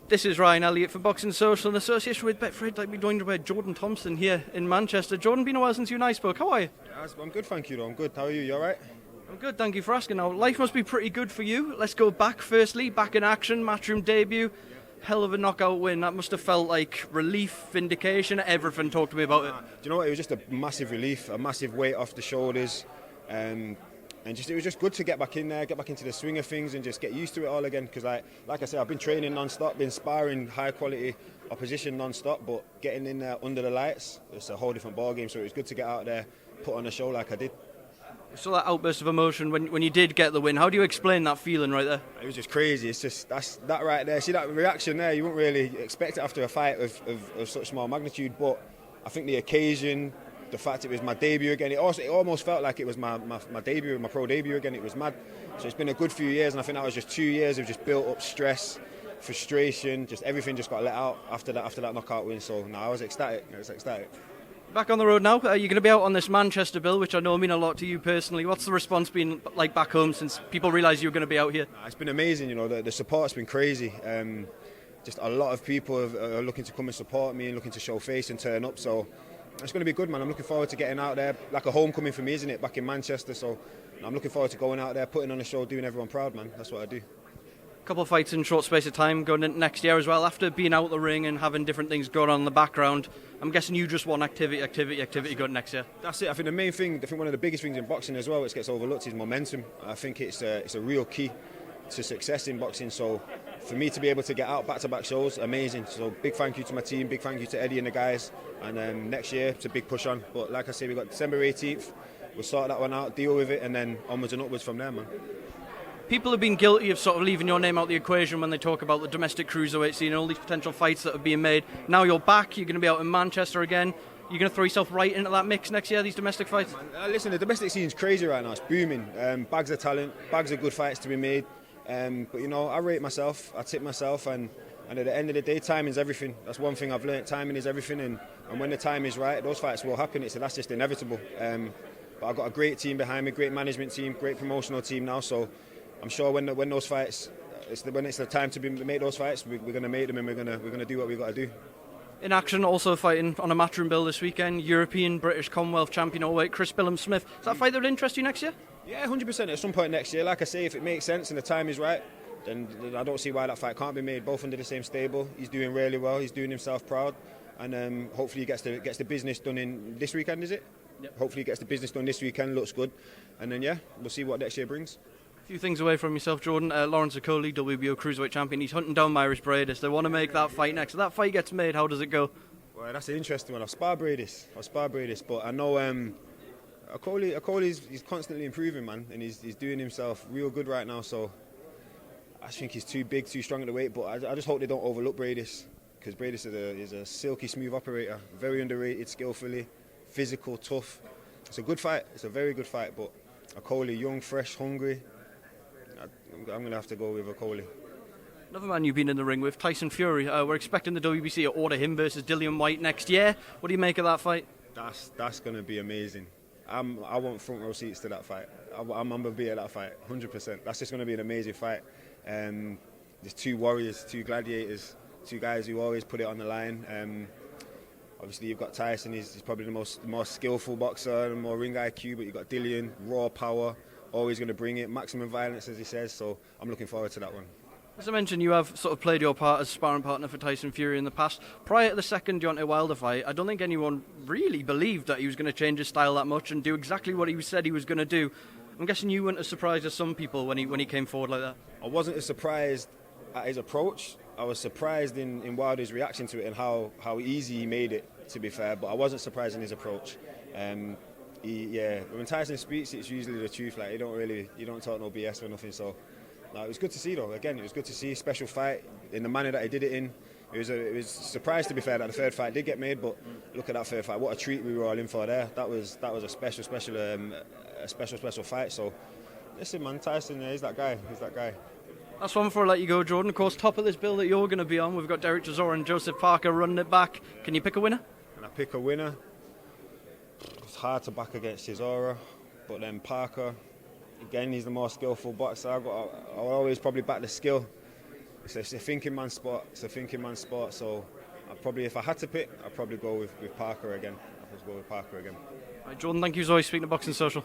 This is Ryan Elliott for Boxing Social in association with Betfred. Like, we're joined by Jordan Thompson here in Manchester. Jordan, been a while since you and I spoke. How are you? Yeah, I'm good, thank you. I'm good. How are you? You all right? I'm good, thank you for asking. Now, life must be pretty good for you. Let's go back firstly, back in action, Matchroom debut. Hell of a knockout win. That must have felt like relief, vindication, everything. Talk to me about it. Do you know what? It was just a massive relief, a massive weight off the shoulders. And it was just good to get back in there, get back into the swing of things and just get used to it all again. Because like I said, I've been training non-stop, been sparring high quality opposition non-stop, but getting in there under the lights, it's a whole different ball game. So it was good to get out there, put on a show like I did. So that outburst of emotion when you did get the win, how do you explain that feeling right there? It was just crazy. It's just that right there. See that reaction there? You wouldn't really expect it after a fight of such small magnitude, but I think the occasion, the fact it was my debut again, it almost felt like it was my debut, my pro debut again. It was mad. So it's been a good few years, and I think that was just 2 years of just built up stress, frustration, just everything just got let out after that knockout win. So no, I was ecstatic. Back on the road now, you're going to be out on this Manchester bill, which I know mean a lot to you personally. What's the response been like back home since people realised you were going to be out here? It's been amazing, the support's been crazy. Just a lot of people are looking to come and support me and looking to show face and turn up. So it's going to be good, man. I'm looking forward to getting out there, like a homecoming for me, isn't it, back in Manchester. So I'm looking forward to going out there, putting on a show, doing everyone proud, man. That's what I do. Couple of fights in short space of time going into next year as well. After being out the ring and having different things going on in the background, I'm guessing you just want activity going next year. That's it. I think the main thing, one of the biggest things in boxing as well, which gets overlooked, is momentum. I think it's a real key to success in boxing. So for me to be able to get out back-to-back shows, amazing. So big thank you to my team, big thank you to Eddie and the guys. And next year it's a big push on. But like I say, we've got December 18th. We'll sort that one out, deal with it, and then onwards and upwards from there, man. People have been guilty of sort of leaving your name out the equation when they talk about the domestic cruiserweight scene and all these potential fights that are being made. Now you're back, you're going to be out in Manchester again. You're going to throw yourself right into that mix next year, these domestic fights? Listen, the domestic scene's crazy right now. It's booming. Bags of talent, bags of good fights to be made. But I rate myself, I tip myself, and at the end of the day, timing's everything. That's one thing I've learned. Timing is everything, and when the time is right, those fights will happen. That's just inevitable. But I've got a great team behind me, great management team, great promotional team now. So I'm sure when those fights, when it's the time to make those fights, we're going to make them, and we're going to do what we've got to do. In action, also fighting on a Matchroom bill this weekend, European, British, Commonwealth champion overweight Chris Billum-Smith. Is that a fight that would interest you next year? Yeah, 100% at some point next year. Like I say, if it makes sense and the time is right, then I don't see why that fight can't be made. Both under the same stable. He's doing really well. He's doing himself proud, and hopefully he gets the business done in this weekend. Is it? Yep. Hopefully he gets the business done this weekend. Looks good, and then we'll see what next year brings. A few things away from yourself, Jordan. Lawrence Okoli, WBO cruiserweight champion. He's hunting down Mairis Briedis. They want to make that fight next. If that fight gets made, how does it go? Well, that's an interesting one. I've sparred Briedis, but I know Okoli's he's constantly improving, man, and he's doing himself real good right now. So I think he's too big, too strong at the weight. But I just hope they don't overlook Briedis, because Briedis is a silky smooth operator, very underrated, skillfully, physical, tough. It's a good fight. It's a very good fight. But Okoli, young, fresh, hungry. I'm going to have to go with Okoli. Another man you've been in the ring with, Tyson Fury. We're expecting the WBC to order him versus Dillian Whyte next year. What do you make of that fight? That's going to be amazing. I want front row seats to that fight. I'm going to be at that fight, 100%. That's just going to be an amazing fight. There's two warriors, two gladiators, two guys who always put it on the line. Obviously, you've got Tyson. He's probably the more skillful boxer, the more ring IQ. But you've got Dillian, raw power, always going to bring it, maximum violence, as he says. So I'm looking forward to that one. As I mentioned, you have sort of played your part as sparring partner for Tyson Fury in the past. Prior to the second Deontay Wilder fight, I don't think anyone really believed that he was going to change his style that much and do exactly what he said he was going to do. I'm guessing you weren't as surprised as some people when he came forward like that. I wasn't as surprised at his approach. I was surprised in Wilder's reaction to it and how easy he made it, to be fair. But I wasn't surprised in his approach. When Tyson speaks, it's usually the truth. Like, you don't talk no BS or nothing. So. No, it was good to see, though. Again, it was good to see. Special fight in the manner that he did it in. It was surprised, to be fair, that the third fight did get made. But look at that third fight. What a treat we were all in for there. That was a special fight. So listen, man, Tyson, he's that guy. That's one before I let you go, Jordan. Of course, top of this bill that you're going to be on, we've got Derek Chisora and Joseph Parker running it back. Can you pick a winner? Can I pick a winner? It's hard to back against Chisora, but then Parker. Again, he's the more skillful boxer. I'll always probably back the skill. it's a thinking man sport. It's a thinking man sport. So if I had to pick, I'd probably go with Parker again. Right, Jordan, thank you as always. Speaking of Boxing Social.